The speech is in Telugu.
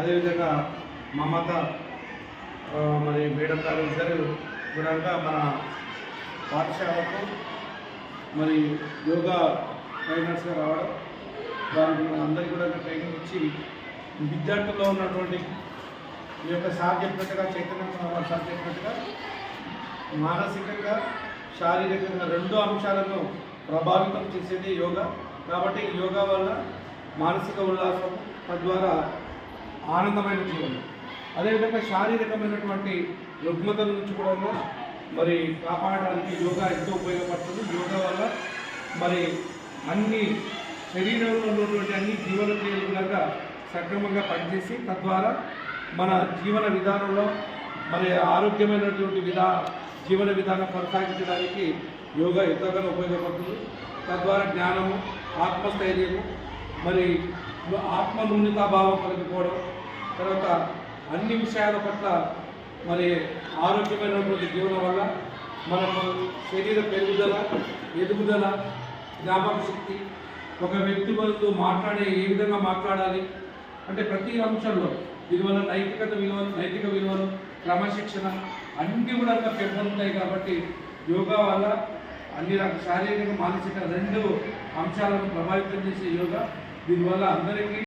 అదేవిధంగా మమత మరి మేడం గారు ఇద్దరు కూడా మన పాఠశాలకు మరి యోగా ట్రైనర్స్గా రావడం, దానికి మన అందరికీ కూడా ట్రైనింగ్ ఇచ్చి విద్యార్థుల్లో ఉన్నటువంటి ఈ యొక్క సార్ చెప్పినట్టుగా చైతన్యం సార్ చెప్పినట్టుగా మానసికంగా శారీరకంగా రెండు అంశాలను ప్రభావితం చేసేది యోగా. కాబట్టి యోగా వల్ల మానసిక ఉల్లాసం, తద్వారా ఆనందమైన జీవనం, అదేవిధంగా శారీరకమైనటువంటి రుగ్మతల నుంచి కూడా మరి కాపాడడానికి యోగా ఎంతో ఉపయోగపడుతుంది. యోగా వల్ల మరి అన్ని శరీరంలో ఉన్నటువంటి అన్ని జీవన క్రియలు కూడా సక్రమంగా పనిచేసి తద్వారా మన జీవన విధానంలో మరి ఆరోగ్యమైనటువంటి జీవన విధానం కొనసాగించడానికి యోగా ఎంతగానో ఉపయోగపడుతుంది. తద్వారా జ్ఞానము, ఆత్మస్థైర్యము, మరి ఆత్మన్యూనతాభావం కలిగిపోవడం, తర్వాత అన్ని విషయాల పట్ల మరి ఆరోగ్యమైనటువంటి జీవనం వల్ల మనకు శరీర పెరుగుదల, ఎదుగుదల, జ్ఞాపక శక్తి, ఒక వ్యక్తి వరకు ఏ విధంగా మాట్లాడాలి అంటే ప్రతి అంశంలో దీనివల్ల నైతిక విలువలు, క్రమశిక్షణ అన్నీ కూడా పెంపొందుతాయి. కాబట్టి యోగా వల్ల అన్ని శారీరక, మానసిక రెండు అంశాలను ప్రభావితం చేసే యోగా. దీనివల్ల అందరికీ